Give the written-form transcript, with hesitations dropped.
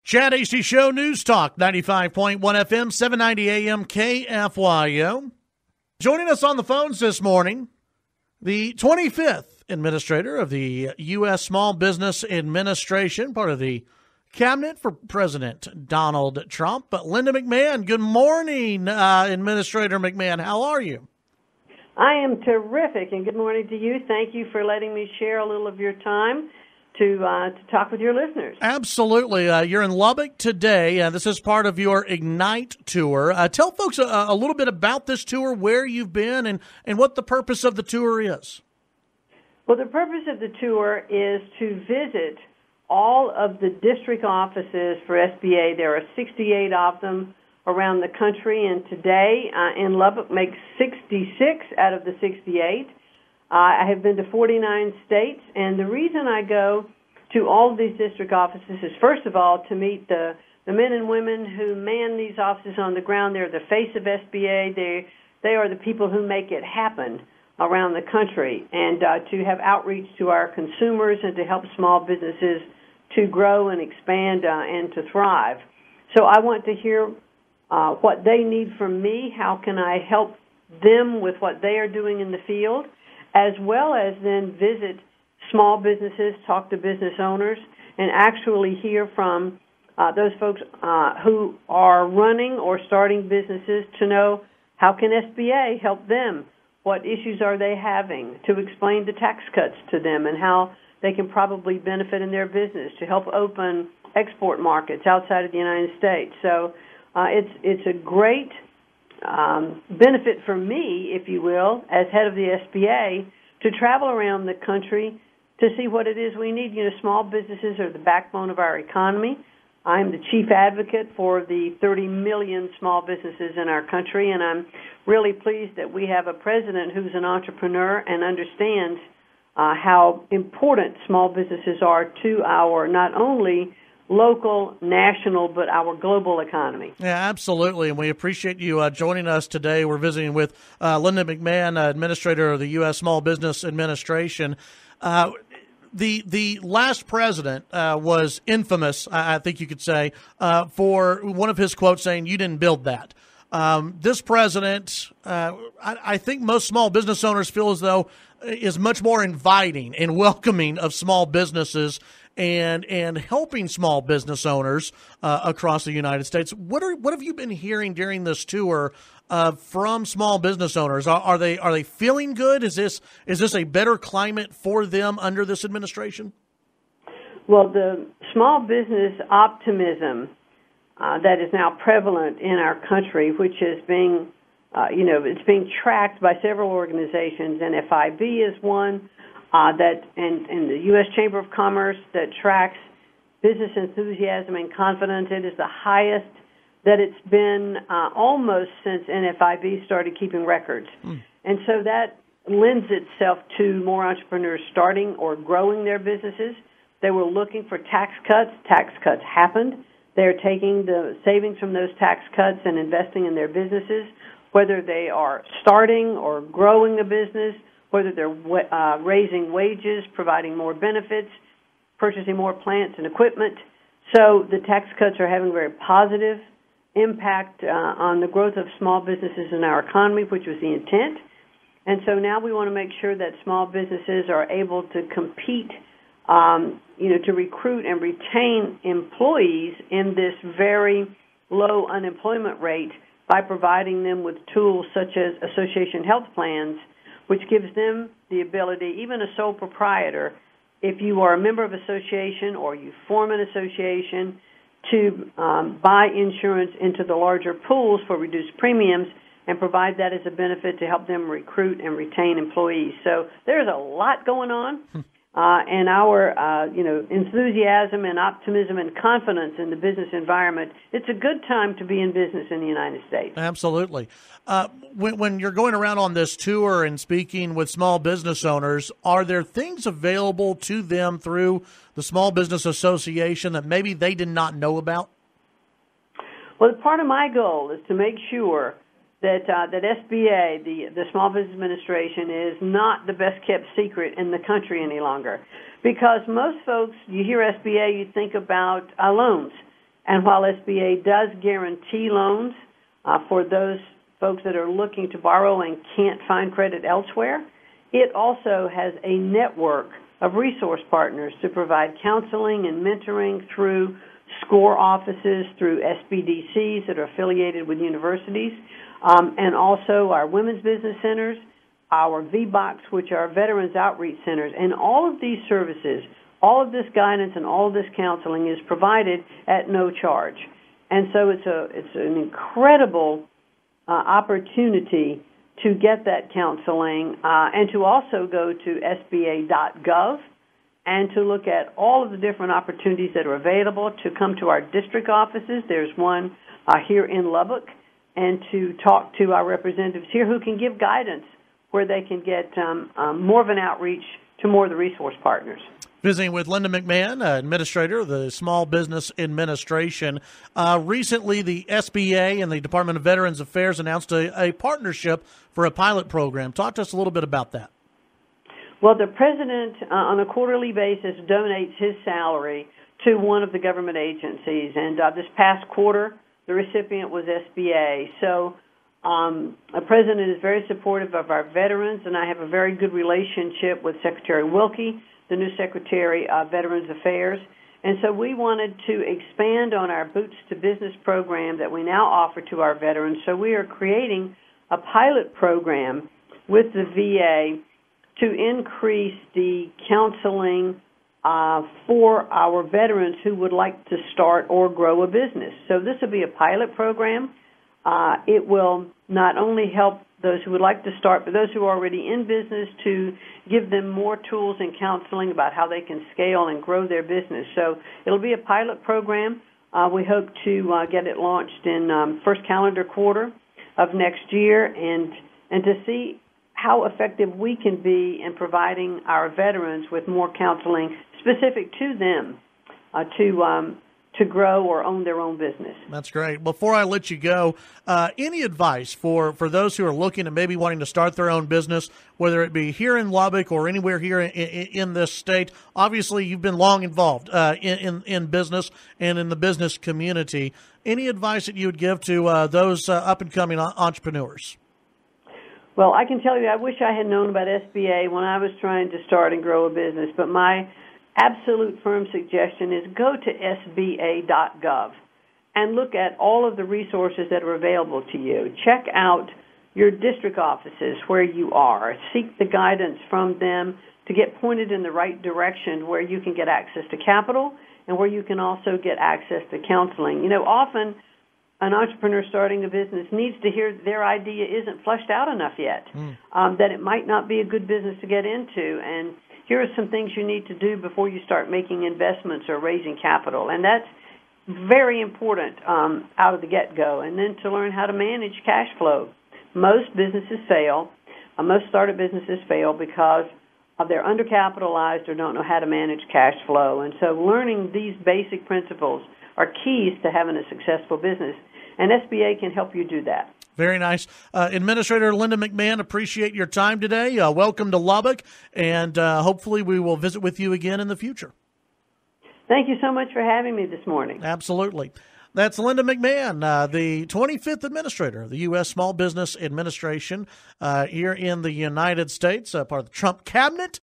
Chad Hasty Show, News Talk, 95.1 FM, 790 AM, KFYO. Joining us on the phones this morning, the 25th Administrator of the U.S. Small Business Administration, part of the Cabinet for President Donald Trump. But Linda McMahon, good morning, Administrator McMahon. How are you? I am terrific, and good morning to you. Thank you for letting me share a little of your time to talk with your listeners. Absolutely. You're in Lubbock today. This is part of your Ignite tour. Tell folks a little bit about this tour, where you've been, and what the purpose of the tour is. Well, the purpose of the tour is to visit all of the district offices for SBA. There are 68 of them around the country, and today in Lubbock makes 66 out of the 68. I have been to 49 states, and the reason I go to all of these district offices is, first of all, to meet the men and women who man these offices on the ground. They're the face of SBA. They are the people who make it happen around the country, and to have outreach to our consumers and to help small businesses to grow and expand and to thrive. So I want to hear what they need from me. How can I help them with what they are doing in the field, as well as then visit small businesses, talk to business owners, and actually hear from those folks who are running or starting businesses to know how can SBA help them, what issues are they having, to explain the tax cuts to them and how they can probably benefit in their business, to help open export markets outside of the United States. So it's a great benefit for me, if you will, as head of the SBA, to travel around the country to see what it is we need. You know, small businesses are the backbone of our economy. I'm the chief advocate for the 30 million small businesses in our country, and I'm really pleased that we have a president who's an entrepreneur and understands how important small businesses are to our not only local, national, but our global economy. Yeah, absolutely, and we appreciate you joining us today. We're visiting with Linda McMahon, Administrator of the U.S. Small Business Administration. The last president was infamous, I think you could say, for one of his quotes saying, "You didn't build that." This president, I think most small business owners feel as though is much more inviting and welcoming of small businesses and helping small business owners across the United States. What have you been hearing during this tour from small business owners? Are they feeling good? Is this a better climate for them under this administration? Well, the small business optimism that is now prevalent in our country, which is being it's being tracked by several organizations, and NFIB is one. And the U.S. Chamber of Commerce that tracks business enthusiasm and confidence. It is the highest that it's been almost since NFIB started keeping records. And so that lends itself to more entrepreneurs starting or growing their businesses. They were looking for tax cuts. Tax cuts happened. They're taking the savings from those tax cuts and investing in their businesses, whether they are starting or growing a business, whether they're raising wages, providing more benefits, purchasing more plants and equipment. So the tax cuts are having a very positive impact on the growth of small businesses in our economy, which was the intent. And so now we want to make sure that small businesses are able to compete, to recruit and retain employees in this very low unemployment rate by providing them with tools such as association health plans, which gives them the ability, even a sole proprietor, if you are a member of association or you form an association, to buy insurance into the larger pools for reduced premiums and provide that as a benefit to help them recruit and retain employees. So there's a lot going on, and our enthusiasm and optimism and confidence in the business environment. It's a good time to be in business in the United States. Absolutely. When you're going around on this tour and speaking with small business owners, are there things available to them through the Small Business Association that maybe they did not know about? Well, part of my goal is to make sure that SBA, the Small Business Administration, is not the best-kept secret in the country any longer. Because most folks, you hear SBA, you think about loans. And while SBA does guarantee loans for those folks that are looking to borrow and can't find credit elsewhere, it also has a network of resource partners to provide counseling and mentoring through SCORE offices, through SBDCs that are affiliated with universities, and also our women's business centers, our VBOCs, which are Veterans Outreach Centers. And all of these services, all of this guidance and all of this counseling is provided at no charge. And so it's an incredible opportunity to get that counseling and to also go to SBA.gov and to look at all of the different opportunities that are available, to come to our district offices. There's one here in Lubbock, and to talk to our representatives here who can give guidance where they can get more of an outreach to more of the resource partners. Visiting with Linda McMahon, Administrator of the Small Business Administration. Recently, the SBA and the Department of Veterans Affairs announced a partnership for a pilot program. Talk to us a little bit about that. Well, the President, on a quarterly basis, donates his salary to one of the government agencies. And this past quarter, the recipient was SBA. So the President is very supportive of our veterans, and I have a very good relationship with Secretary Wilkie, the new Secretary of Veterans Affairs. And so we wanted to expand on our Boots to Business program that we now offer to our veterans. So we are creating a pilot program with the VA to increase the counseling for our veterans who would like to start or grow a business. So this will be a pilot program. It will not only help those who would like to start, but those who are already in business, to give them more tools and counseling about how they can scale and grow their business. So it'll be a pilot program. We hope to get it launched in first calendar quarter of next year, and to see how effective we can be in providing our veterans with more counseling specific to them to grow or own their own business. That's great. Before I let you go, any advice for those who are looking and maybe wanting to start their own business, whether it be here in Lubbock or anywhere here in this state? Obviously, you've been long involved in business and in the business community. Any advice that you would give to those up-and-coming entrepreneurs? Well, I can tell you I wish I had known about SBA when I was trying to start and grow a business, but my absolute firm suggestion is go to SBA.gov and look at all of the resources that are available to you. Check out your district offices where you are. Seek the guidance from them to get pointed in the right direction where you can get access to capital and where you can also get access to counseling. You know, often an entrepreneur starting a business needs to hear their idea isn't fleshed out enough yet, that it might not be a good business to get into, and here are some things you need to do before you start making investments or raising capital. And that's very important out of the get-go. And then to learn how to manage cash flow. Most businesses fail. Most startup businesses fail because they're undercapitalized or don't know how to manage cash flow. And so learning these basic principles are keys to having a successful business. And SBA can help you do that. Very nice. Administrator Linda McMahon, appreciate your time today. Welcome to Lubbock, and hopefully we will visit with you again in the future. Thank you so much for having me this morning. Absolutely. That's Linda McMahon, the 25th Administrator of the U.S. Small Business Administration here in the United States, part of the Trump Cabinet.